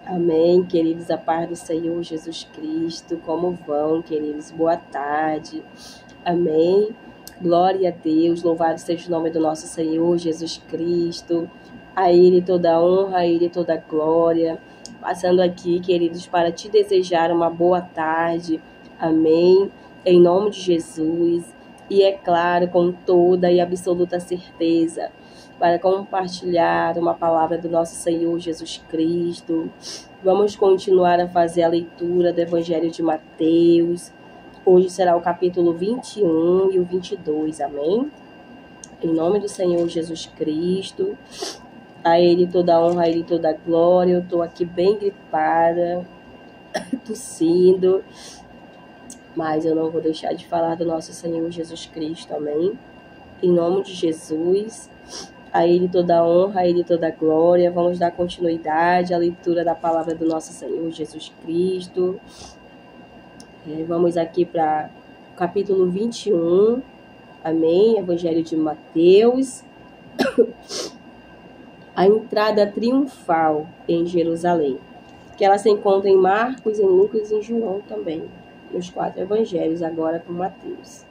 Amém, queridos, a paz do Senhor Jesus Cristo. Como vão, queridos? Boa tarde. Amém. Glória a Deus, louvado seja o nome do nosso Senhor Jesus Cristo. A Ele toda honra, a Ele toda glória. Passando aqui, queridos, para te desejar uma boa tarde. Amém. Em nome de Jesus. E é claro, com toda e absoluta certeza, para compartilhar uma palavra do nosso Senhor Jesus Cristo. Vamos continuar a fazer a leitura do Evangelho de Mateus. Hoje será o capítulo 21 e o 22, amém? Em nome do Senhor Jesus Cristo, a Ele toda honra, a Ele toda glória. Eu estou aqui bem gripada, tossindo, mas eu não vou deixar de falar do nosso Senhor Jesus Cristo, amém? Em nome de Jesus, a Ele toda honra, a Ele toda glória. Vamos dar continuidade à leitura da palavra do nosso Senhor Jesus Cristo. Vamos aqui para o capítulo 21, amém? Evangelho de Mateus. A entrada triunfal em Jerusalém, que ela se encontra em Marcos, em Lucas e em João também, nos 4 evangelhos, agora com Mateus.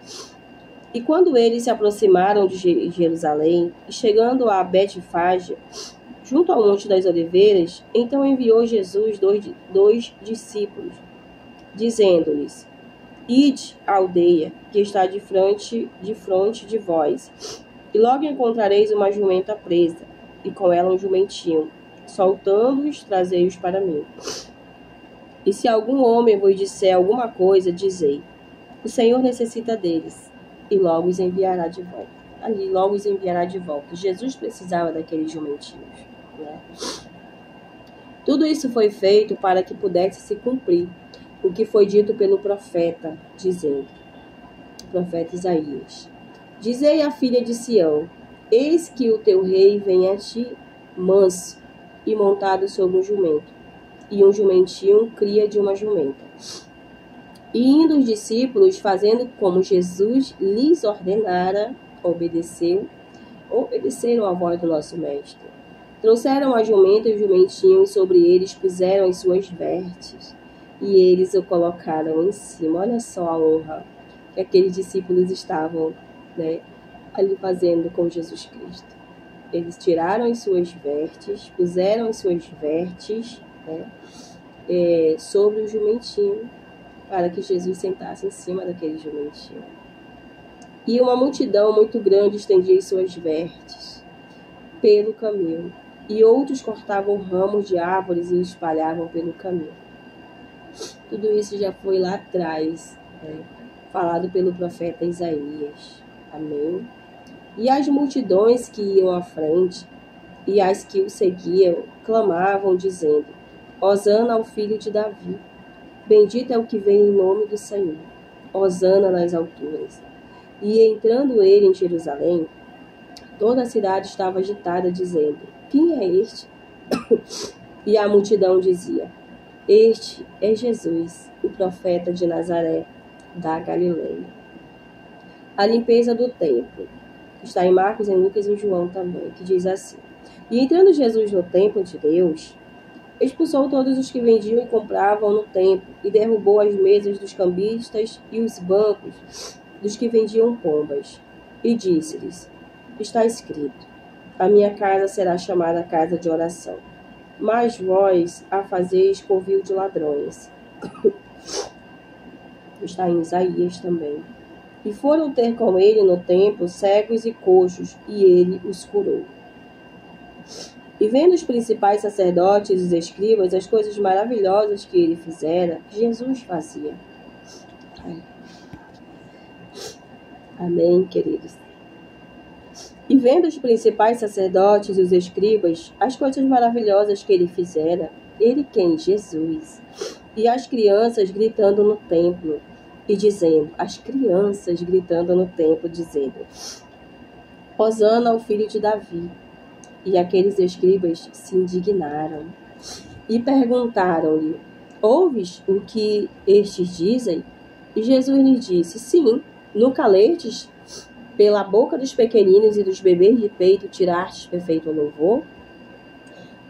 E quando eles se aproximaram de Jerusalém, e chegando a Betfage, junto ao Monte das Oliveiras, então enviou Jesus dois discípulos, dizendo-lhes: Ide à aldeia, que está de fronte de vós, e logo encontrareis uma jumenta presa, e com ela um jumentinho. Soltando-os, trazei-os para mim. E se algum homem vos disser alguma coisa, dizei: o Senhor necessita deles, e logo os enviará de volta. Ali logo os enviará de volta. Jesus precisava daqueles jumentinhos, né? Tudo isso foi feito para que pudesse se cumprir o que foi dito pelo profeta, dizendo, o profeta Isaías: Dizei à filha de Sião: eis que o teu rei vem a ti manso e montado sobre um jumento, e um jumentinho cria de uma jumenta. E indo os discípulos, fazendo como Jesus lhes ordenara, obedeceram à voz do nosso mestre. Trouxeram a jumenta e o jumentinho, e sobre eles puseram as suas vestes, e eles o colocaram em cima. Olha só a honra que aqueles discípulos estavam, né, ali fazendo com Jesus Cristo. Eles tiraram as suas vestes, puseram as suas vestes, né, sobre o jumentinho, para que Jesus sentasse em cima daquele jumentinho. E uma multidão muito grande estendia as suas vestes pelo caminho, e outros cortavam ramos de árvores e os espalhavam pelo caminho. Tudo isso já foi lá atrás, né, falado pelo profeta Isaías. Amém? E as multidões que iam à frente e as que o seguiam clamavam, dizendo: Hosana ao filho de Davi. Bendito é o que vem em nome do Senhor. Hosana nas alturas. E entrando ele em Jerusalém, toda a cidade estava agitada, dizendo: quem é este? E a multidão dizia: este é Jesus, o profeta de Nazaré, da Galileia. A limpeza do templo. Está em Marcos, em Lucas e em João também, que diz assim: E entrando Jesus no templo de Deus, expulsou todos os que vendiam e compravam no templo, e derrubou as mesas dos cambistas e os bancos dos que vendiam pombas. E disse-lhes: Está escrito: a minha casa será chamada casa de oração, mas vós a fazeis covil de ladrões. Está em Isaías também. E foram ter com ele no templo cegos e coxos, e ele os curou. E vendo os principais sacerdotes e os escribas as coisas maravilhosas que ele fizera, Jesus fazia. Amém, queridos. E vendo os principais sacerdotes e os escribas as coisas maravilhosas que ele fizera, ele quem? Jesus. E as crianças gritando no templo, e dizendo, as crianças gritando no templo, dizendo: Hosana ao filho de Davi. E aqueles escribas se indignaram e perguntaram-lhe: ouves o que estes dizem? E Jesus lhes disse: sim, nunca lestes? Pela boca dos pequeninos e dos bebês de peito tirastes perfeito louvor?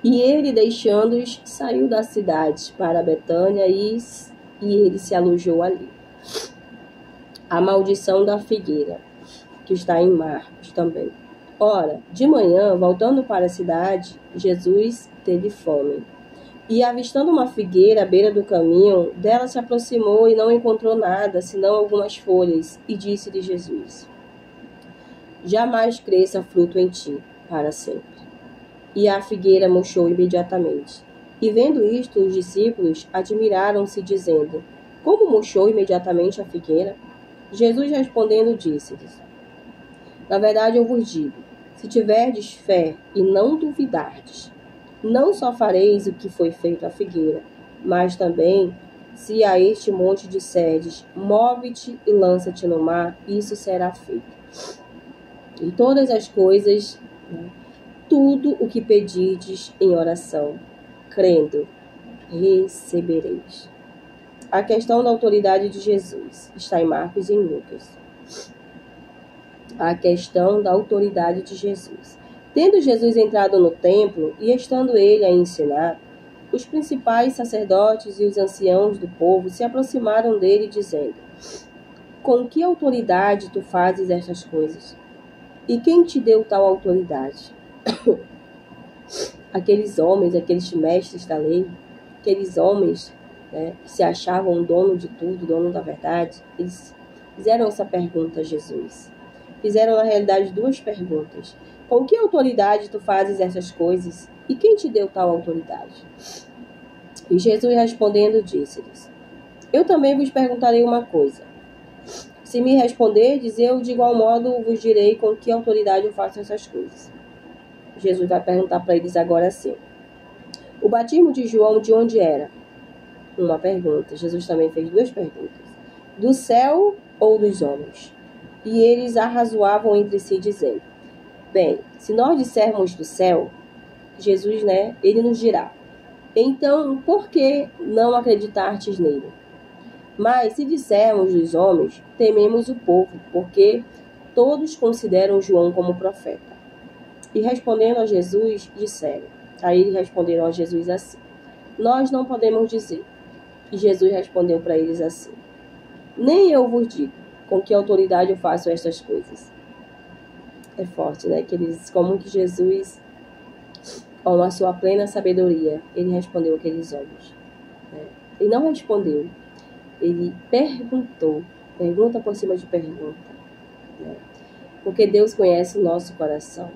E ele, deixando-os, saiu da cidade para Betânia e ele se alojou ali. A maldição da figueira, que está em Marcos também. Ora, de manhã, voltando para a cidade, Jesus teve fome. E, avistando uma figueira à beira do caminho, dela se aproximou e não encontrou nada, senão algumas folhas, e disse-lhe Jesus: jamais cresça fruto em ti, para sempre. E a figueira murchou imediatamente. E vendo isto, os discípulos admiraram-se, dizendo: como murchou imediatamente a figueira? Jesus respondendo disse-lhes: na verdade eu vos digo, se tiverdes fé e não duvidardes, não só fareis o que foi feito à figueira, mas também, se a este monte disserdes, move-te e lança-te no mar, isso será feito. E todas as coisas, tudo o que pedirdes em oração, crendo, recebereis. A questão da autoridade de Jesus está em Marcos e em Lucas. A questão da autoridade de Jesus. Tendo Jesus entrado no templo e estando ele a ensinar, os principais sacerdotes e os anciãos do povo se aproximaram dele, dizendo: com que autoridade tu fazes estas coisas? E quem te deu tal autoridade? Aqueles homens, aqueles mestres da lei, aqueles homens, que se achavam dono de tudo, dono da verdade, eles fizeram essa pergunta a Jesus. Fizeram, na realidade, duas perguntas. Com que autoridade tu fazes essas coisas? E quem te deu tal autoridade? E Jesus respondendo disse-lhes: eu também vos perguntarei uma coisa. Se me responderdes, eu de igual modo vos direi com que autoridade eu faço essas coisas. Jesus vai perguntar para eles agora assim: o batismo de João de onde era? Uma pergunta. Jesus também fez duas perguntas. Do céu ou dos homens? E eles arrazoavam entre si, dizendo: bem, se nós dissermos do céu, Jesus, ele nos dirá: então, por que não acreditastes nele? Mas se dissermos dos homens, tememos o povo, porque todos consideram João como profeta. E respondendo a Jesus, disseram. Aí eles responderam a Jesus assim: nós não podemos dizer. E Jesus respondeu para eles assim: nem eu vos digo com que autoridade eu faço estas coisas. É forte, que eles, como que Jesus, com a sua plena sabedoria, ele respondeu aqueles homens. Ele não respondeu, ele perguntou, pergunta por cima de pergunta, porque Deus conhece o nosso coração.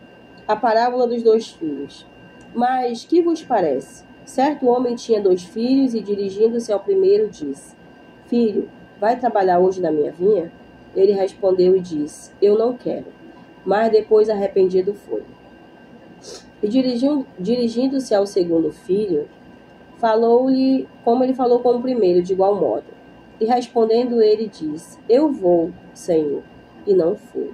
A parábola dos 2 filhos. Mas que vos parece? Certo homem tinha 2 filhos e, dirigindo-se ao primeiro, disse: filho, vai trabalhar hoje na minha vinha? Ele respondeu e disse: eu não quero. Mas depois arrependido foi. E dirigindo-se ao segundo filho, falou-lhe como ele falou com o primeiro, de igual modo. E respondendo ele disse: eu vou, Senhor, e não fui.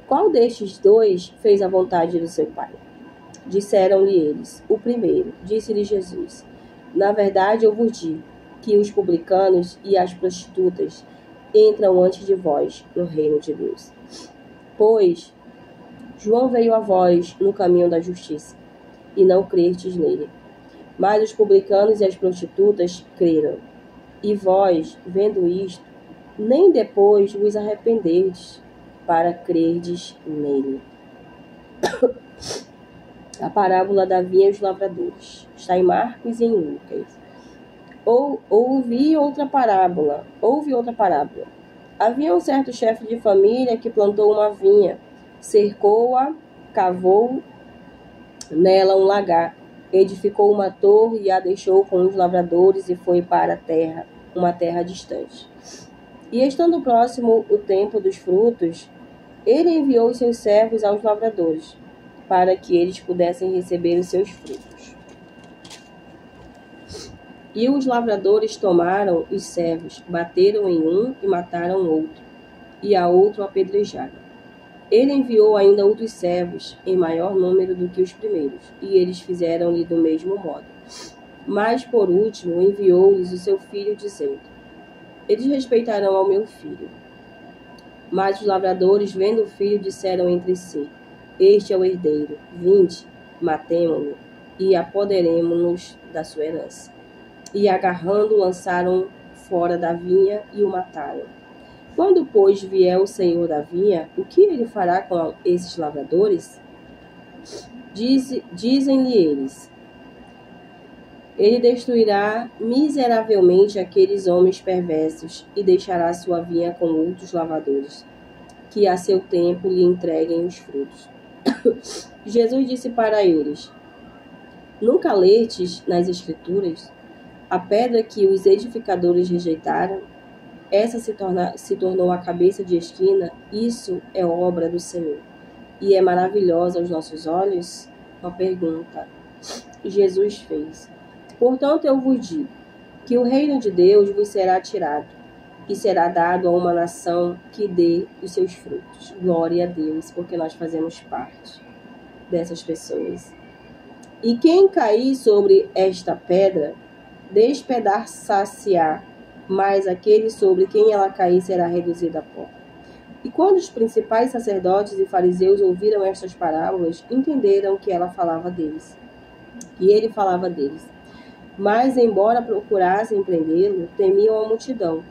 Qual destes 2 fez a vontade do seu pai? Disseram-lhe eles: o primeiro. Disse-lhe Jesus: na verdade eu vos digo que os publicanos e as prostitutas entram antes de vós no reino de Deus. Pois João veio a vós no caminho da justiça, e não crestes nele. Mas os publicanos e as prostitutas creram. E vós, vendo isto, nem depois vos arrependerdes para crerdes nele. A parábola da vinha e os lavradores. Está em Marcos e em Lucas. Houve outra parábola. Havia um certo chefe de família que plantou uma vinha, cercou-a, cavou nela um lagar, edificou uma torre e a deixou com os lavradores e foi para uma terra distante. E estando próximo o tempo dos frutos, ele enviou os seus servos aos lavradores, para que eles pudessem receber os seus frutos. E os lavradores tomaram os servos, bateram em um e mataram outro, e a outro apedrejaram. Ele enviou ainda outros servos, em maior número do que os primeiros, e eles fizeram-lhe do mesmo modo. Mas, por último, enviou-lhes o seu filho, dizendo: eles respeitarão ao meu filho. Mas os lavradores, vendo o filho, disseram entre si: este é o herdeiro, vinde, matemo-lo, e apoderemo-nos da sua herança. E agarrando, lançaram fora da vinha e o mataram. Quando, pois, vier o senhor da vinha, o que ele fará com esses lavradores? Dizem-lhe eles: ele destruirá miseravelmente aqueles homens perversos e deixará sua vinha com outros lavradores, que a seu tempo lhe entreguem os frutos. Jesus disse para eles: nunca lestes nas Escrituras a pedra que os edificadores rejeitaram? Essa se tornou a cabeça de esquina. Isso é obra do Senhor e é maravilhosa aos nossos olhos? Uma pergunta Jesus fez. Portanto, eu vos digo que o reino de Deus vos será tirado e será dado a uma nação que dê os seus frutos. Glória a Deus, porque nós fazemos parte dessas pessoas. E quem cair sobre esta pedra, despedaçar-se-á, mas aquele sobre quem ela cair será reduzido a pó. E quando os principais sacerdotes e fariseus ouviram estas parábolas, entenderam que ela falava deles. E ele falava deles. Mas, embora procurassem prendê-lo, temiam a multidão,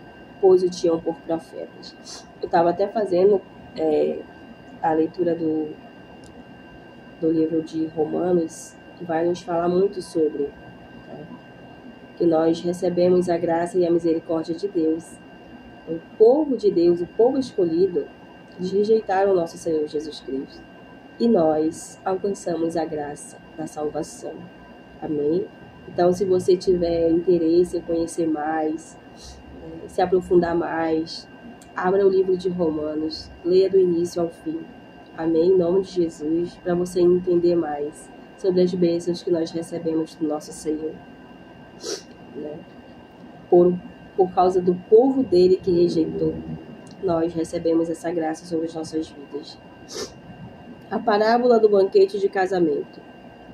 pois o tinham por profetas. Eu estava até fazendo a leitura do livro de Romanos, que vai nos falar muito sobre que nós recebemos a graça e a misericórdia de Deus. O povo de Deus, o povo escolhido, eles rejeitaram o nosso Senhor Jesus Cristo. E nós alcançamos a graça da salvação. Amém? Então, se você tiver interesse em conhecer mais, se aprofundar mais, abra o livro de Romanos, leia do início ao fim. Amém? Em nome de Jesus, para você entender mais sobre as bênçãos que nós recebemos do nosso Senhor. Né? Por causa do povo dele que rejeitou, nós recebemos essa graça sobre as nossas vidas. A parábola do banquete de casamento.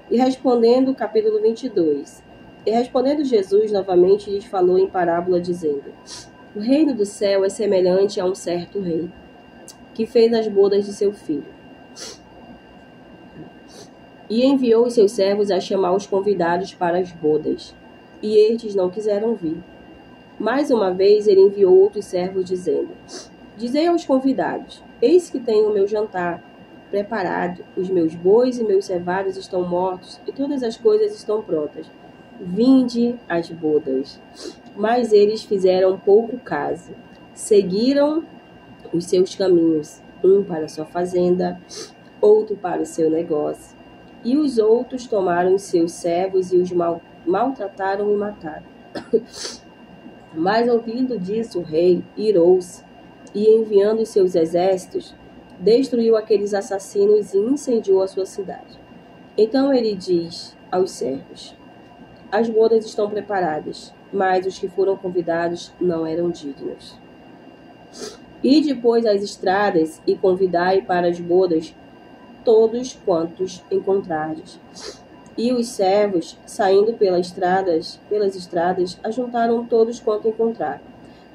E respondendo, capítulo 22. E respondendo Jesus novamente lhes falou em parábola, dizendo: o reino do céu é semelhante a um certo rei, que fez as bodas de seu filho. E enviou os seus servos a chamar os convidados para as bodas. E estes não quiseram vir. Mais uma vez ele enviou outros servos, dizendo: dizei aos convidados: eis que tenho o meu jantar preparado, os meus bois e meus cevados estão mortos, e todas as coisas estão prontas. Vinde às bodas. Mas eles fizeram pouco caso. Seguiram os seus caminhos, um para sua fazenda, outro para o seu negócio. E os outros tomaram os seus servos e os maltrataram e mataram. Mas ouvindo disso, o rei irou-se e, enviando os seus exércitos, destruiu aqueles assassinos e incendiou a sua cidade. Então ele diz aos servos: as bodas estão preparadas, mas os que foram convidados não eram dignos. E depois às estradas e convidai para as bodas todos quantos encontrardes. E os servos, saindo pelas estradas, ajuntaram todos quanto encontraram,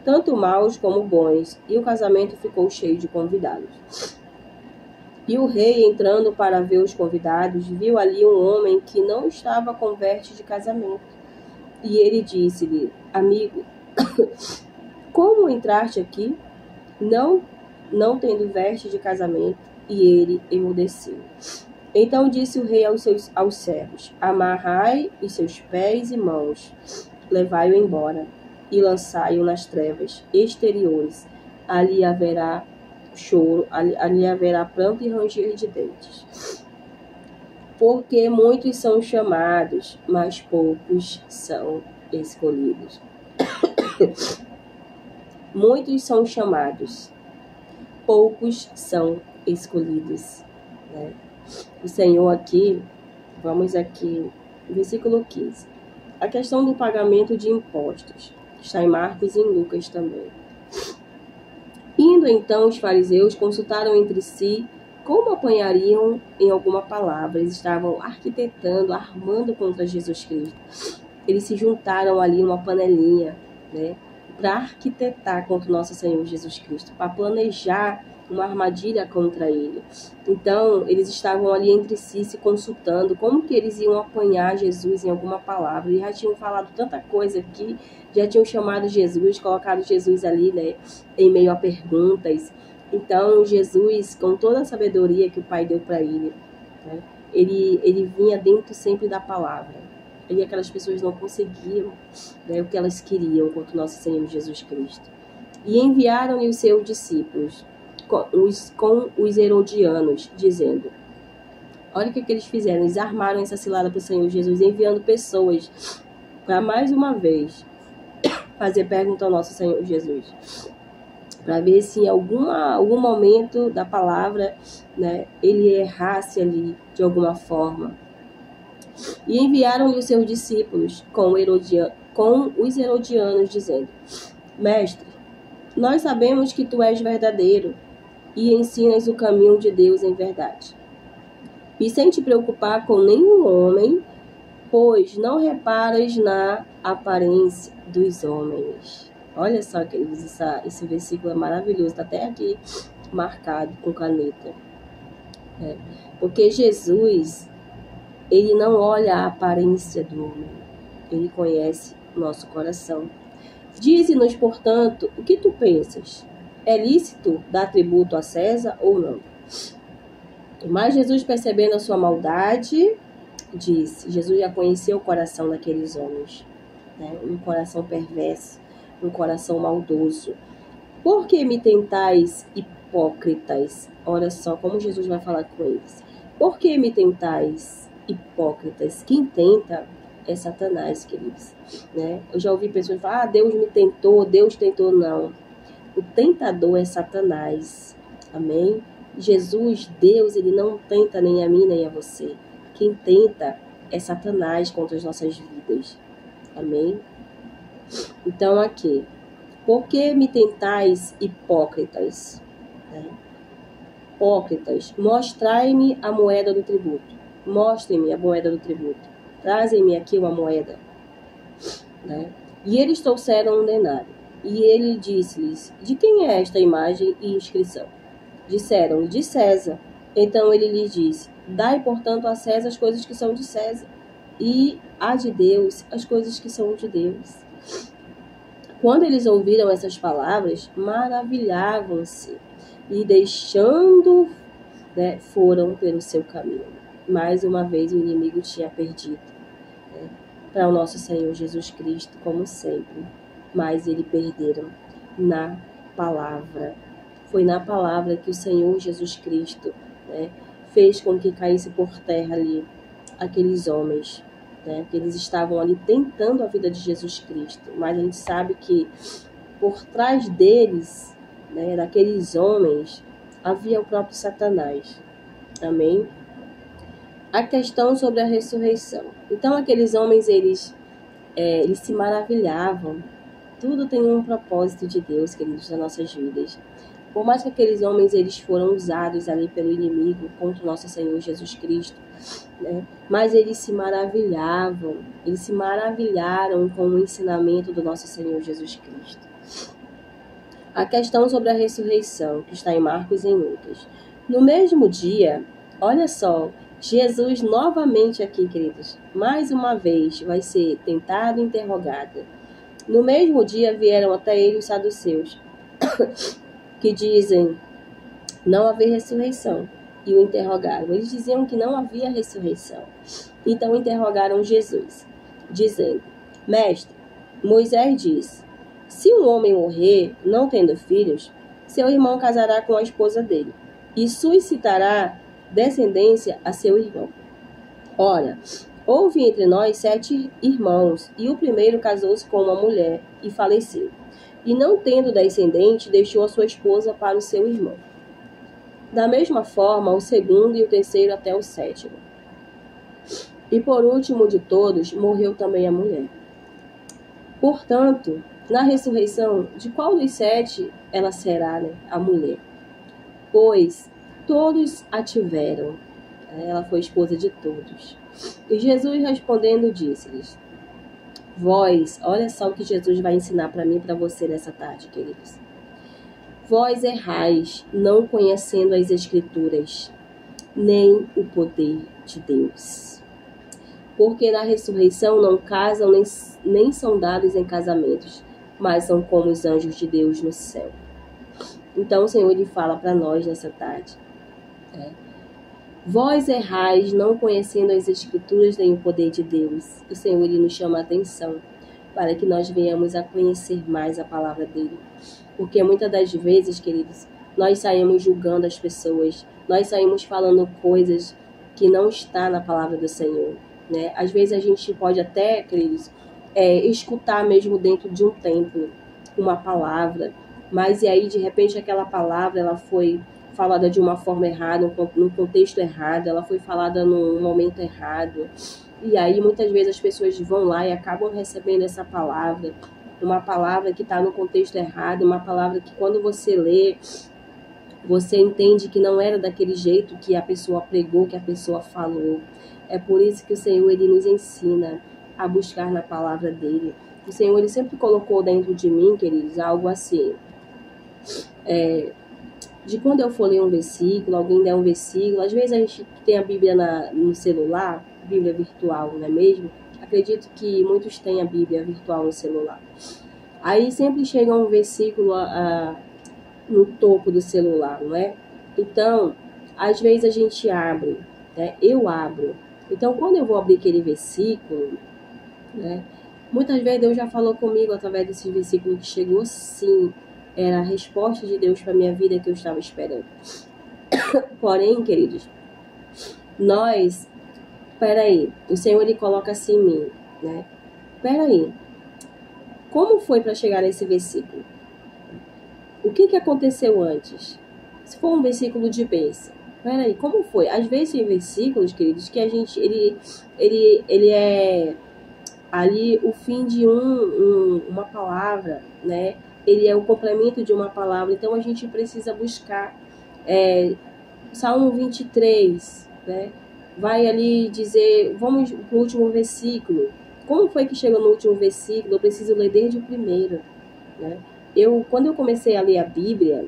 tanto maus como bons, e o casamento ficou cheio de convidados. E o rei, entrando para ver os convidados, viu ali um homem que não estava com veste de casamento. E ele disse-lhe: amigo, como entraste aqui, não tendo veste de casamento? E ele emudeceu. Então disse o rei aos servos: amarrai os seus pés e mãos, levai-o embora e lançai-o nas trevas exteriores. Ali haverá choro, ali haverá pranto e ranger de dentes. Porque muitos são chamados, mas poucos são escolhidos. Muitos são chamados, poucos são escolhidos. Né? O Senhor aqui, vamos aqui, versículo 15. A questão do pagamento de impostos, que está em Marcos e em Lucas também. Indo então os fariseus, consultaram entre si como apanhariam em alguma palavra. Eles estavam arquitetando, armando contra Jesus Cristo. Eles se juntaram ali numa panelinha, né, para arquitetar contra o nosso Senhor Jesus Cristo, para planejar uma armadilha contra ele. Então, eles estavam ali entre si, se consultando, como que eles iam apanhar Jesus em alguma palavra. Eles já tinham falado tanta coisa aqui, já tinham chamado Jesus, colocado Jesus ali, né, em meio a perguntas. Então, Jesus, com toda a sabedoria que o Pai deu para ele, né, ele vinha dentro sempre da palavra. E aquelas pessoas não conseguiam, né, o que elas queriam contra o nosso Senhor Jesus Cristo. E enviaram-lhe os seus discípulos com os herodianos, dizendo: olha o que eles fizeram, eles armaram essa cilada para o Senhor Jesus, enviando pessoas para mais uma vez fazer pergunta ao nosso Senhor Jesus, para ver se em algum momento da palavra, né, ele errasse ali de alguma forma. E enviaram-lhe os seus discípulos com os herodianos, dizendo: mestre, nós sabemos que tu és verdadeiro e ensinas o caminho de Deus em verdade. E sem te preocupar com nenhum homem, pois não reparas na aparência dos homens. Olha só, queridos, esse versículo é maravilhoso, está até aqui marcado com caneta. Porque Jesus, ele não olha a aparência do homem, ele conhece o nosso coração. Dize-nos, portanto, o que tu pensas? É lícito dar tributo a César ou não? Mas Jesus, percebendo a sua maldade, disse, Jesus já conhecia o coração daqueles homens, né? Um coração perverso, um coração maldoso. Por que me tentais, hipócritas? Olha só como Jesus vai falar com eles. Por que me tentais, hipócritas? Quem tenta é Satanás, queridos, né? Eu já ouvi pessoas falar, Deus me tentou, Deus tentou. Não. O tentador é Satanás. Amém? Jesus, Deus, ele não tenta nem a mim, nem a você. Quem tenta é Satanás contra as nossas vidas. Amém? Então, aqui. Por que me tentais, hipócritas? Hipócritas, mostrai-me a moeda do tributo. Mostrem-me a moeda do tributo. Trazem-me aqui uma moeda. Né? E eles trouxeram um denário. E ele disse-lhes, de quem é esta imagem e inscrição? Disseram, de César. Então ele lhes disse, dai, portanto, a César as coisas que são de César, e a de Deus as coisas que são de Deus. Quando eles ouviram essas palavras, maravilhavam-se, e deixando, né, foram pelo seu caminho. Mais uma vez o inimigo tinha perdido, né, para o nosso Senhor Jesus Cristo, como sempre. Mas eles perderam na palavra. Foi na palavra que o Senhor Jesus Cristo, né, fez com que caísse por terra ali aqueles homens, né, que eles estavam ali tentando a vida de Jesus Cristo. Mas a gente sabe que por trás deles, né, daqueles homens, havia o próprio Satanás. Amém? A questão sobre a ressurreição. Então aqueles homens, eles se maravilhavam. Tudo tem um propósito de Deus, queridos, nas nossas vidas. Por mais que aqueles homens, eles foram usados ali pelo inimigo contra o nosso Senhor Jesus Cristo, né? Mas eles se maravilhavam, eles se maravilharam com o ensinamento do nosso Senhor Jesus Cristo. A questão sobre a ressurreição, que está em Marcos e em Lucas. No mesmo dia, olha só, Jesus novamente aqui, queridos, mais uma vez vai ser tentado e interrogado. No mesmo dia vieram até ele os saduceus, que dizem não haver ressurreição, e o interrogaram. Eles diziam que não havia ressurreição. Então interrogaram Jesus, dizendo, mestre, Moisés diz, se um homem morrer, não tendo filhos, seu irmão casará com a esposa dele, e suscitará descendência a seu irmão. Ora, houve entre nós 7 irmãos, e o primeiro casou-se com uma mulher e faleceu. E não tendo descendente, deixou a sua esposa para o seu irmão. Da mesma forma, o segundo e o terceiro até o 7º. E por último de todos, morreu também a mulher. Portanto, na ressurreição, de qual dos 7 ela será, né, a mulher? Pois todos a tiveram. Ela foi esposa de todos. E Jesus respondendo disse-lhes, vós, olha só o que Jesus vai ensinar para mim e para você nessa tarde, queridos. Vós errais, não conhecendo as Escrituras, nem o poder de Deus. Porque na ressurreição não casam nem são dados em casamentos, mas são como os anjos de Deus no céu. Então o Senhor ele fala para nós nessa tarde. Vós errais, não conhecendo as Escrituras nem o poder de Deus. O Senhor ele nos chama a atenção para que nós venhamos a conhecer mais a palavra dele. Porque muitas das vezes, queridos, nós saímos julgando as pessoas, nós saímos falando coisas que não está na palavra do Senhor, né? Às vezes a gente pode até, queridos, escutar mesmo dentro de um templo uma palavra, mas e aí de repente aquela palavra ela foi falada de uma forma errada, num contexto errado, ela foi falada num momento errado, e aí muitas vezes as pessoas vão lá e acabam recebendo essa palavra, uma palavra que está no contexto errado, uma palavra que quando você lê, você entende que não era daquele jeito que a pessoa pregou, que a pessoa falou. É por isso que o Senhor ele nos ensina a buscar na palavra dele. O Senhor ele sempre colocou dentro de mim, queridos, algo assim. De quando eu for ler um versículo, alguém der um versículo, às vezes a gente tem a Bíblia no celular, Bíblia virtual, não é mesmo? Acredito que muitos têm a Bíblia virtual no celular. Aí sempre chega um versículo no topo do celular, não é? Então, às vezes a gente abre, né? Eu abro. Então, quando eu vou abrir aquele versículo, né? Muitas vezes Deus já falou comigo através desse versículo que chegou, sim. Era a resposta de Deus para a minha vida que eu estava esperando. Porém, queridos, peraí, o Senhor ele coloca assim em mim, né? Peraí, como foi para chegar nesse versículo? O que aconteceu antes? Se for um versículo de bênção, peraí, como foi? Às vezes tem versículos, queridos, que a gente, ele é ali o fim de uma palavra, né? Ele é o complemento de uma palavra, então a gente precisa buscar Salmo 23, né? Vai ali dizer, vamos para o último versículo. Como foi que chegou no último versículo? Eu preciso ler desde o primeiro, né? Quando eu comecei a ler a Bíblia,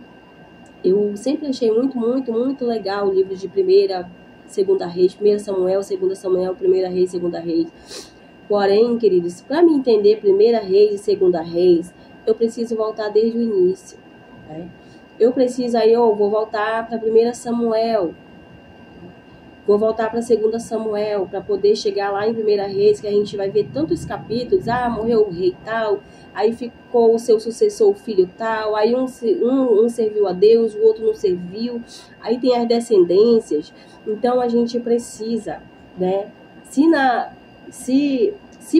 eu sempre achei muito, muito, muito legal o livro de 1ª, 2ª Reis, 1 Samuel, 2 Samuel, 1 Reis, 2 Reis. Porém, queridos, para me entender 1 Reis e 2 Reis, eu preciso voltar desde o início, né? Eu vou voltar para 1 Samuel, vou voltar para 2 Samuel, para poder chegar lá em 1 Reis, que a gente vai ver tantos capítulos, morreu o rei tal, aí ficou o seu sucessor, o filho tal, aí um serviu a Deus, o outro não serviu, aí tem as descendências. Então a gente precisa, né, se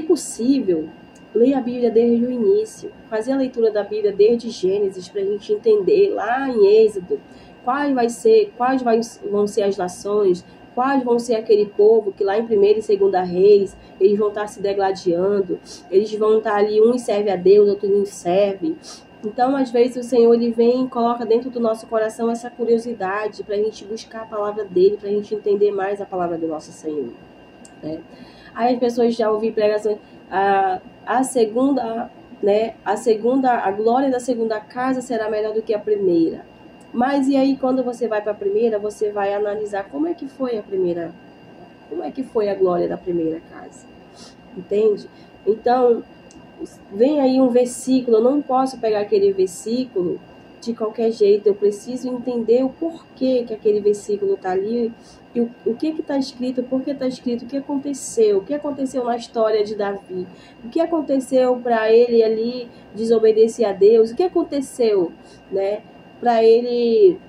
possível, ler a Bíblia desde o início, fazer a leitura da Bíblia desde Gênesis, para a gente entender lá em Êxodo quais vão ser as nações, quais vão ser aquele povo que lá em 1 e 2 Reis, eles vão estar se degladiando, eles vão estar ali, um serve a Deus, outro não serve. Então, às vezes, o Senhor ele vem e coloca dentro do nosso coração essa curiosidade para a gente buscar a palavra dele, para a gente entender mais a palavra do nosso Senhor, né? Aí as pessoas já ouviram pregações, a glória da segunda casa será melhor do que a primeira. Mas e aí quando você vai para a primeira, você vai analisar como é que foi a glória da primeira casa, entende? Então, vem aí um versículo, eu não posso pegar aquele versículo de qualquer jeito, eu preciso entender o porquê que aquele versículo está ali, e o que está escrito, por que está escrito, o que aconteceu na história de Davi, o que aconteceu para ele ali desobedecer a Deus, o que aconteceu, né, para ele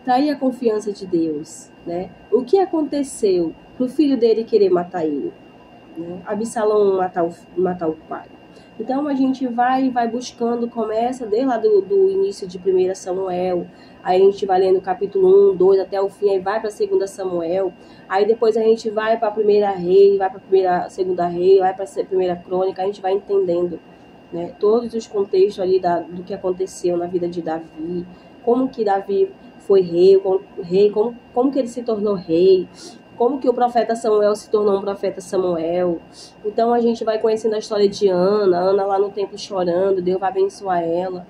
trair a confiança de Deus, né? O que aconteceu para o filho dele querer matar ele, né? Absalão matar o pai. Então a gente vai buscando, começa desde lá do início de 1 Samuel, aí a gente vai lendo capítulo 1, 2 até o fim, aí vai para 2 Samuel, aí depois a gente vai para 1 Rei, vai para 2 Rei, vai para 1 Crônica, a gente vai entendendo, né, todos os contextos ali do que aconteceu na vida de Davi, como que Davi foi rei, como que ele se tornou rei, como que o profeta Samuel se tornou um profeta Samuel. Então a gente vai conhecendo a história de Ana lá no templo chorando, Deus vai abençoar ela.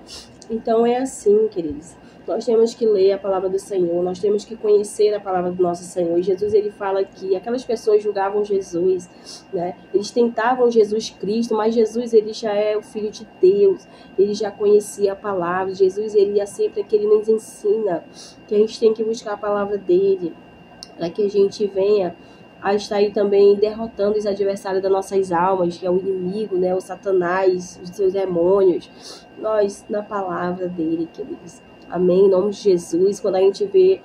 Então é assim, queridos. Nós temos que ler a palavra do Senhor, nós temos que conhecer a palavra do nosso Senhor. E Jesus, ele fala que aquelas pessoas julgavam Jesus, né? Eles tentavam Jesus Cristo, mas Jesus, ele já é o Filho de Deus, ele já conhecia a palavra. Jesus, ele é sempre aquele que nos ensina que a gente tem que buscar a palavra dele, para que a gente venha a estar aí também derrotando os adversários das nossas almas, que é o inimigo, né? O Satanás, os seus demônios. Nós, na palavra dele, queridos. Amém? Em nome de Jesus. Quando a gente vê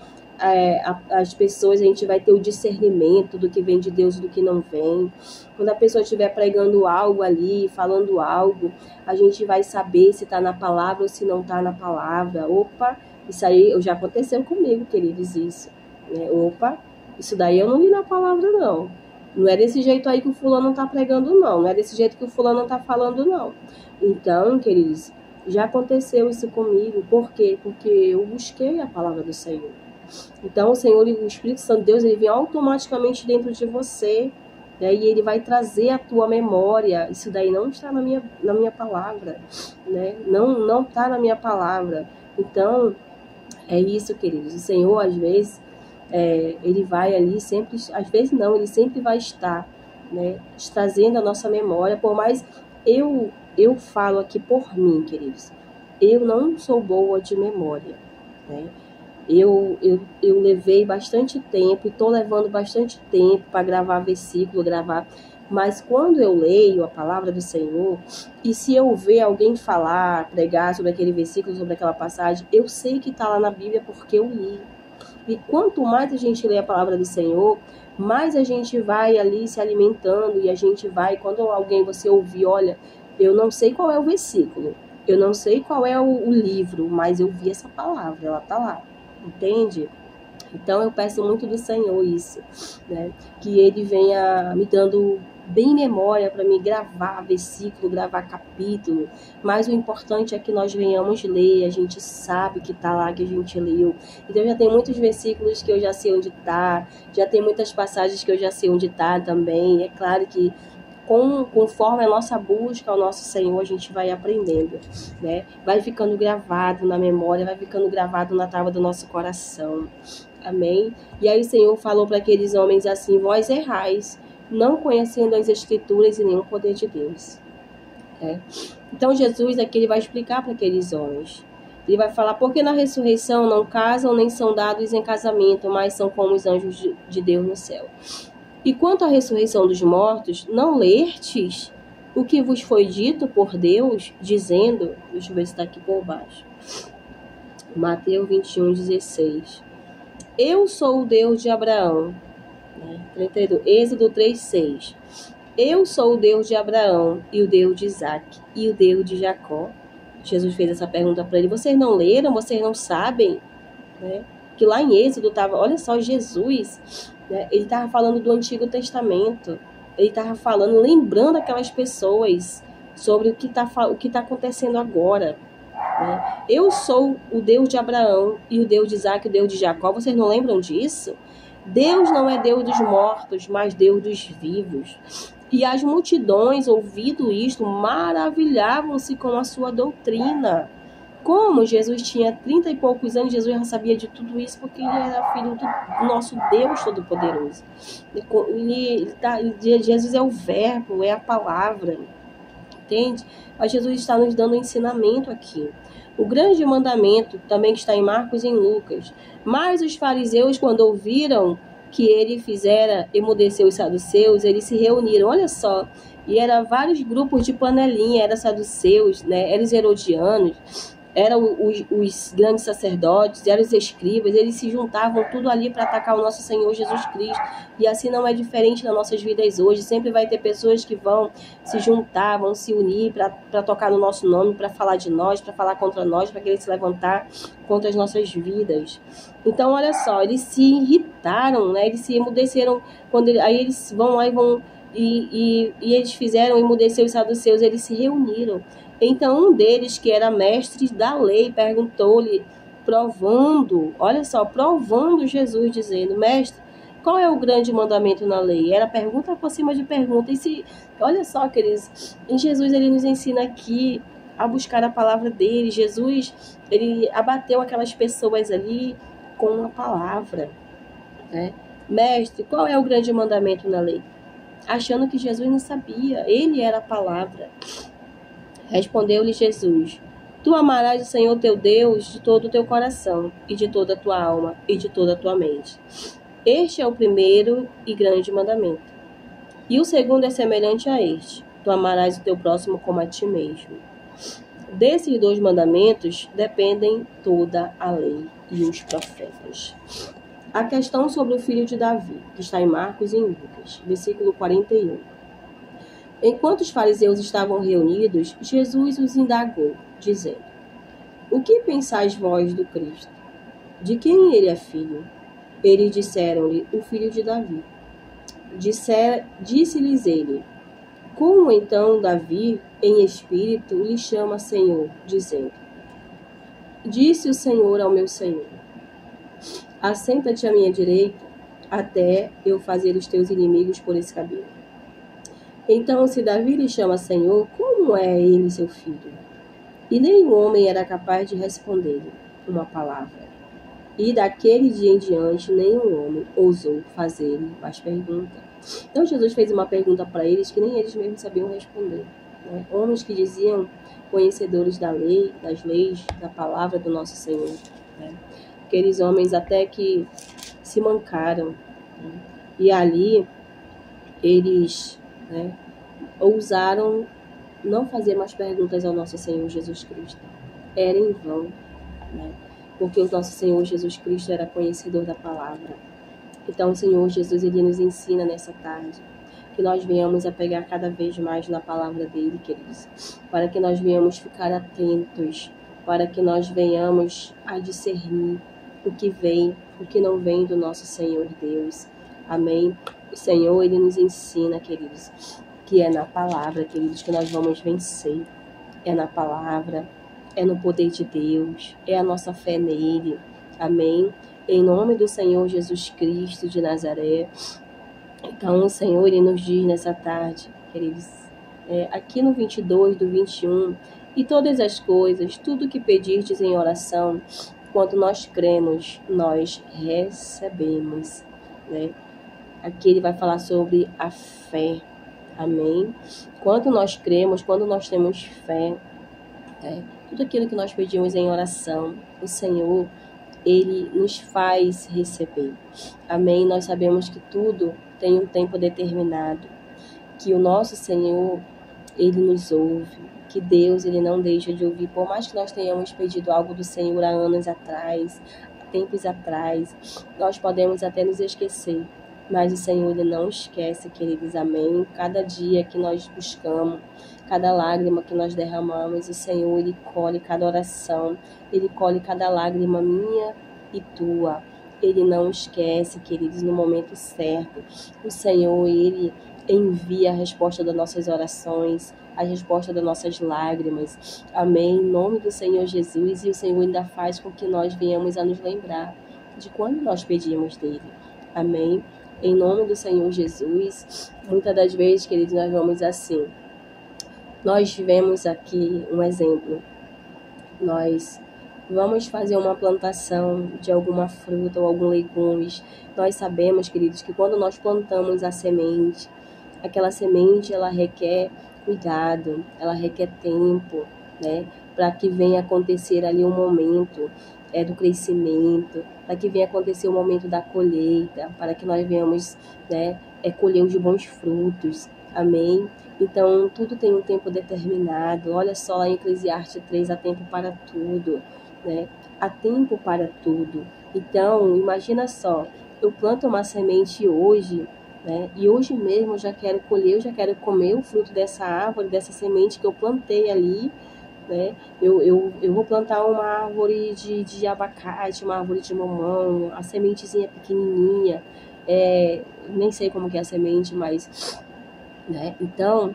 as pessoas, a gente vai ter o discernimento do que vem de Deus e do que não vem. Quando a pessoa estiver pregando algo ali, falando algo, a gente vai saber se está na palavra ou se não está na palavra. Opa, isso aí já aconteceu comigo, queridos, isso. Opa, isso daí eu não li na palavra, não. Não é desse jeito aí que o fulano está pregando, não. Não é desse jeito que o fulano está falando, não. Então, queridos, já aconteceu isso comigo. Por quê? Porque eu busquei a palavra do Senhor. Então, o Senhor e o Espírito Santo de Deus, ele vem automaticamente dentro de você, né? E ele vai trazer a tua memória. Isso daí não está na minha palavra, né? Não está na minha palavra. Então, é isso, queridos. O Senhor, às vezes, ele vai ali sempre, às vezes não, ele sempre vai estar, né, trazendo a nossa memória. Por mais eu falo aqui por mim, queridos, eu não sou boa de memória, né? Eu levei bastante tempo e estou levando bastante tempo para gravar versículo, mas quando eu leio a palavra do Senhor, e se eu ver alguém falar, pregar sobre aquele versículo, sobre aquela passagem, eu sei que está lá na Bíblia porque eu li. E quanto mais a gente lê a palavra do Senhor, mais a gente vai ali se alimentando, e a gente vai, quando alguém você ouvir, olha, eu não sei qual é o versículo, eu não sei qual é o livro, mas eu vi essa palavra, ela está lá, entende? Então eu peço muito do Senhor isso, né? Que ele venha me dando bem memória para me gravar versículo, gravar capítulo, mas o importante é que nós venhamos ler, a gente sabe que está lá, que a gente leu. Então já tem muitos versículos que eu já sei onde está, já tem muitas passagens que eu já sei onde está também. É claro que conforme a nossa busca ao nosso Senhor, a gente vai aprendendo, né? Vai ficando gravado na memória, vai ficando gravado na tábua do nosso coração. Amém? E aí o Senhor falou para aqueles homens assim: vós errais, não conhecendo as Escrituras e nem o poder de Deus. Então Jesus aqui ele vai explicar para aqueles homens. Ele vai falar: porque na ressurreição não casam nem são dados em casamento, mas são como os anjos de Deus no céu. E quanto à ressurreição dos mortos, não lertes o que vos foi dito por Deus, dizendo, deixa eu ver se está aqui por baixo, Mateus 21:16. Eu sou o Deus de Abraão, né? Êxodo 3:6. Eu sou o Deus de Abraão e o Deus de Isaac e o Deus de Jacó. Jesus fez essa pergunta para ele: vocês não leram? Vocês não sabem? Né? Que lá em Êxodo estava, olha só, Jesus, né? Ele estava falando do Antigo Testamento. Ele estava falando, lembrando aquelas pessoas sobre o que tá acontecendo agora. Né? Eu sou o Deus de Abraão e o Deus de Isaac e o Deus de Jacó. Vocês não lembram disso? Deus não é Deus dos mortos, mas Deus dos vivos. E as multidões, ouvindo isto, maravilhavam-se com a sua doutrina. Como Jesus tinha 30 e poucos anos, Jesus já sabia de tudo isso, porque ele era filho do nosso Deus Todo-Poderoso. Jesus é o verbo, é a palavra, entende? Mas Jesus está nos dando um ensinamento aqui. O grande mandamento também que está em Marcos e em Lucas. Mas os fariseus, quando ouviram que ele fizera emudecer os saduceus, eles se reuniram, olha só, e eram vários grupos de panelinha, eram saduceus, né? Eram os herodianos, eram os grandes sacerdotes, eram os escribas, eles se juntavam tudo ali para atacar o nosso Senhor Jesus Cristo. E assim não é diferente nas nossas vidas hoje. Sempre vai ter pessoas que vão se juntar, vão se unir para tocar no nosso nome, para falar de nós, para falar contra nós, para querer se levantar contra as nossas vidas. Então, olha só, eles se irritaram, né? Eles se emudeceram, aí eles vão lá e eles fizeram emudecer os saduceus, eles se reuniram. Então um deles, que era mestre da lei, perguntou-lhe, provando Jesus, dizendo: mestre, qual é o grande mandamento na lei? Era pergunta por cima de pergunta. Olha só, queridos, em Jesus ele nos ensina aqui a buscar a palavra dele. Jesus, ele abateu aquelas pessoas ali com a palavra, né? Mestre, qual é o grande mandamento na lei? Achando que Jesus não sabia, ele era a palavra. Respondeu-lhe Jesus: Tu amarás o Senhor teu Deus de todo o teu coração, e de toda a tua alma, e de toda a tua mente. Este é o primeiro e grande mandamento. E o segundo é semelhante a este: Tu amarás o teu próximo como a ti mesmo. Desses 2 mandamentos dependem toda a lei e os profetas. A questão sobre o filho de Davi, que está em Marcos e em Lucas, versículo 41. Enquanto os fariseus estavam reunidos, Jesus os indagou, dizendo: O que pensais vós do Cristo? De quem ele é filho? Eles disseram-lhe: O filho de Davi. Disse-lhes ele: Como então Davi, em espírito, lhe chama Senhor, dizendo: Disse o Senhor ao meu Senhor: Assenta-te à minha direita, até eu fazer os teus inimigos por escabelo. Então, se Davi lhe chama Senhor, como é ele seu filho? E nenhum homem era capaz de responder-lhe uma palavra. E daquele dia em diante, nenhum homem ousou fazer-lhe mais pergunta. Então, Jesus fez uma pergunta para eles que nem eles mesmos sabiam responder, né? Homens que diziam conhecedores da lei, das leis, da palavra do nosso Senhor, né? Aqueles homens até que se mancaram, né? E ali eles, né, ousaram não fazer mais perguntas ao nosso Senhor Jesus Cristo. Era em vão, né? Porque o nosso Senhor Jesus Cristo era conhecedor da palavra. Então o Senhor Jesus, ele nos ensina nessa tarde que nós venhamos a pegar cada vez mais na palavra dele, queridos, para que nós venhamos ficar atentos, para que nós venhamos a discernir o que vem, o que não vem do nosso Senhor Deus. Amém? O Senhor, ele nos ensina, queridos, que é na palavra, queridos, que nós vamos vencer. É na palavra, é no poder de Deus, é a nossa fé nele. Amém? Em nome do Senhor Jesus Cristo de Nazaré. Então, o Senhor, ele nos diz nessa tarde, queridos, aqui no 22 do 21, e todas as coisas, tudo que pedirdes em oração, quando nós cremos, nós recebemos, né? Aqui ele vai falar sobre a fé, amém? Quando nós cremos, quando nós temos fé, tudo aquilo que nós pedimos em oração, o Senhor, ele nos faz receber, amém? Nós sabemos que tudo tem um tempo determinado, que o nosso Senhor, ele nos ouve, que Deus, ele não deixa de ouvir, por mais que nós tenhamos pedido algo do Senhor há anos atrás, há tempos atrás, nós podemos até nos esquecer, mas o Senhor, ele não esquece, queridos, amém? Cada dia que nós buscamos, cada lágrima que nós derramamos, o Senhor, ele colhe cada oração, ele colhe cada lágrima minha e tua. Ele não esquece, queridos, no momento certo. O Senhor, ele envia a resposta das nossas orações, a resposta das nossas lágrimas. Amém? Em nome do Senhor Jesus. E o Senhor ainda faz com que nós venhamos a nos lembrar de quando nós pedimos dele. Amém? Em nome do Senhor Jesus. Muitas das vezes, queridos, nós vamos assim. Nós vemos aqui um exemplo. Nós vamos fazer uma plantação de alguma fruta ou algum legumes. Nós sabemos, queridos, que quando nós plantamos a semente, aquela semente, ela requer cuidado, ela requer tempo, né? Para que venha acontecer ali um momento do crescimento, para que venha acontecer o momento da colheita, para que nós venhamos, né, colher os bons frutos. Amém? Então, tudo tem um tempo determinado. Olha só lá em Eclesiastes 3, há tempo para tudo, né? Há tempo para tudo. Então, imagina só, eu planto uma semente hoje, né? E hoje mesmo eu já quero colher, eu já quero comer o fruto dessa árvore, dessa semente que eu plantei ali, né? Eu vou plantar uma árvore de abacate, uma árvore de mamão, a sementezinha pequenininha, nem sei como que é a semente, mas, né? Então,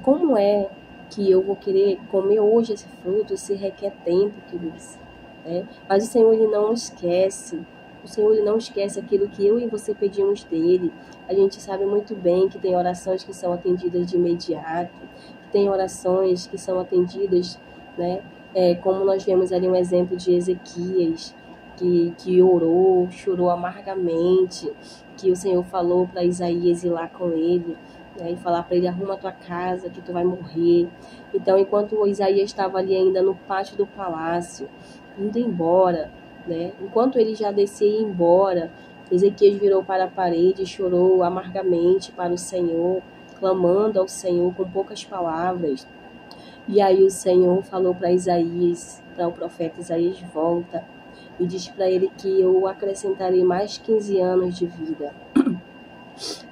como é que eu vou querer comer hoje esse fruto se requer tempo, queridos? Mas o Senhor, ele não esquece, O Senhor ele não esquece aquilo que eu e você pedimos dele. A gente sabe muito bem que tem orações que são atendidas de imediato, que tem orações que são atendidas, né? Como nós vemos ali um exemplo de Ezequias, que orou, chorou amargamente, que o Senhor falou para Isaías ir lá com ele, né, e falar para ele: arruma a tua casa, que tu vai morrer. Então, enquanto Isaías estava ali ainda no pátio do palácio, indo embora, né, enquanto ele já descia e ia embora, Ezequias virou para a parede e chorou amargamente para o Senhor, clamando ao Senhor com poucas palavras. E aí o Senhor falou para Isaías, para o profeta Isaías: volta e diz para ele que eu acrescentarei mais 15 anos de vida.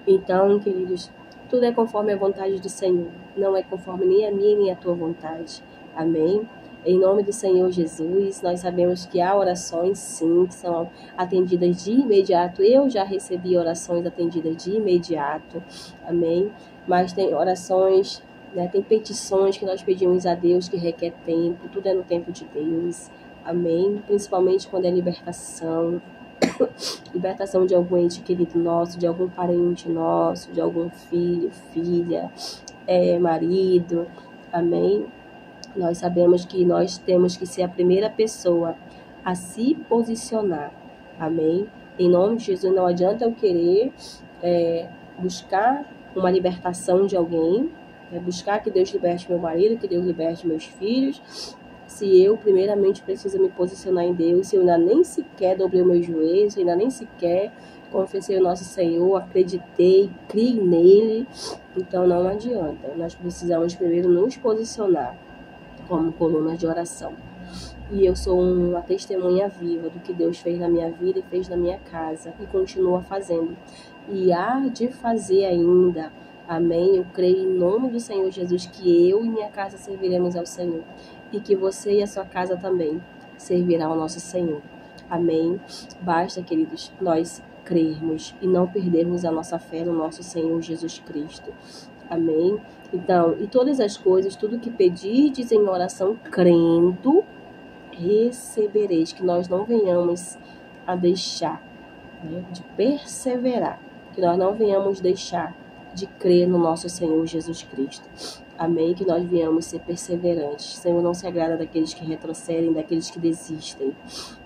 Então, queridos, tudo é conforme a vontade do Senhor, não é conforme nem a minha nem a tua vontade. Amém? Em nome do Senhor Jesus, nós sabemos que há orações, sim, que são atendidas de imediato. Eu já recebi orações atendidas de imediato, amém? Mas tem orações, né, tem petições que nós pedimos a Deus que requer tempo, tudo é no tempo de Deus, amém? Principalmente quando é libertação. Libertação de algum ente querido nosso, de algum parente nosso, de algum filho, filha, marido, amém? Nós sabemos que nós temos que ser a primeira pessoa a se posicionar, amém? Em nome de Jesus, não adianta eu querer buscar uma libertação de alguém, buscar que Deus liberte meu marido, que Deus liberte meus filhos, se eu primeiramente preciso me posicionar em Deus, se eu ainda nem sequer dobrei o meu joelho, se eu ainda nem sequer confessei o nosso Senhor, acreditei, criei nele, então não adianta. Nós precisamos primeiro nos posicionar como coluna de oração. E eu sou uma testemunha viva do que Deus fez na minha vida e fez na minha casa e continua fazendo. E há de fazer ainda. Amém? Eu creio em nome do Senhor Jesus que eu e minha casa serviremos ao Senhor. E que você e a sua casa também servirão ao nosso Senhor. Amém? Basta, queridos, nós crermos e não perdermos a nossa fé no nosso Senhor Jesus Cristo. Amém? Então, e todas as coisas, tudo que pedirdes em oração crendo, recebereis. Que nós não venhamos a deixar, né, de perseverar, que nós não venhamos deixar de crer no nosso Senhor Jesus Cristo. Amém? Que nós venhamos ser perseverantes. O Senhor não se agrada daqueles que retrocedem, daqueles que desistem.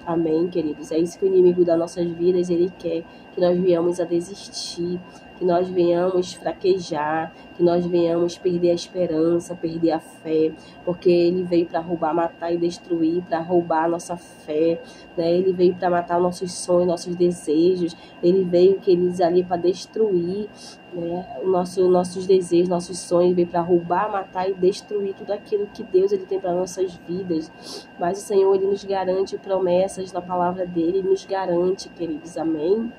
Amém, queridos? É isso que o inimigo das nossas vidas, ele quer, que nós venhamos a desistir, que nós venhamos fraquejar, que nós venhamos perder a esperança, perder a fé, porque ele veio para roubar, matar e destruir, para roubar a nossa fé, né? Ele veio para matar nossos sonhos, nossos desejos, ele veio, queridos, ali para destruir, né, nossos desejos, nossos sonhos, veio para roubar, matar e destruir tudo aquilo que Deus ele tem para nossas vidas. Mas o Senhor ele nos garante promessas na palavra dele, ele nos garante, queridos, amém?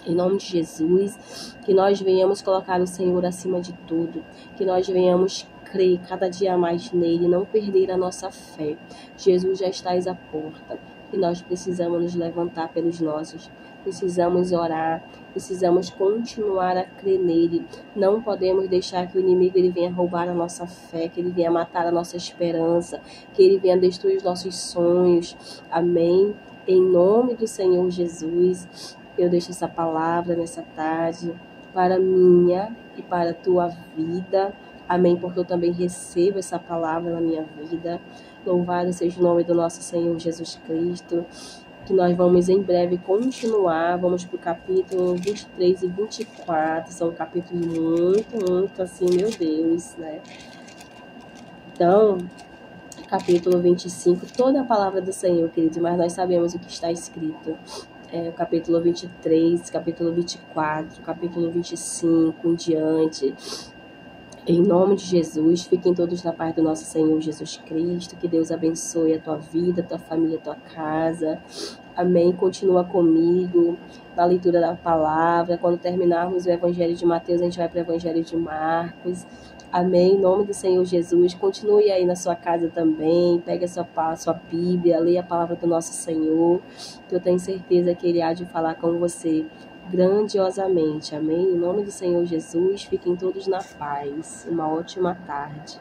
Em nome de Jesus, que nós venhamos colocar o Senhor acima de tudo, que nós venhamos crer cada dia mais nele, não perder a nossa fé. Jesus já está à porta e nós precisamos nos levantar pelos nossos, precisamos orar, precisamos continuar a crer nele. Não podemos deixar que o inimigo ele venha roubar a nossa fé, que ele venha matar a nossa esperança, que ele venha destruir os nossos sonhos. Amém? Em nome do Senhor Jesus, eu deixo essa palavra nessa tarde para minha e para a tua vida. Amém? Porque eu também recebo essa palavra na minha vida. Louvado seja o nome do nosso Senhor Jesus Cristo. Que nós vamos em breve continuar. Vamos para o capítulo 23 e 24. São capítulos muito assim, meu Deus, né? Então, capítulo 25, toda a palavra do Senhor, querido, mas nós sabemos o que está escrito. Capítulo 23, capítulo 24, capítulo 25 em diante. Em nome de Jesus, fiquem todos na paz do nosso Senhor Jesus Cristo. Que Deus abençoe a tua vida, a tua família, a tua casa. Amém. Continua comigo na leitura da palavra. Quando terminarmos o Evangelho de Mateus, a gente vai para o Evangelho de Marcos. Amém. Em nome do Senhor Jesus. Continue aí na sua casa também. Pegue a sua Bíblia, leia a palavra do nosso Senhor. Que eu tenho certeza que Ele há de falar com você grandiosamente. Amém. Em nome do Senhor Jesus. Fiquem todos na paz. Uma ótima tarde.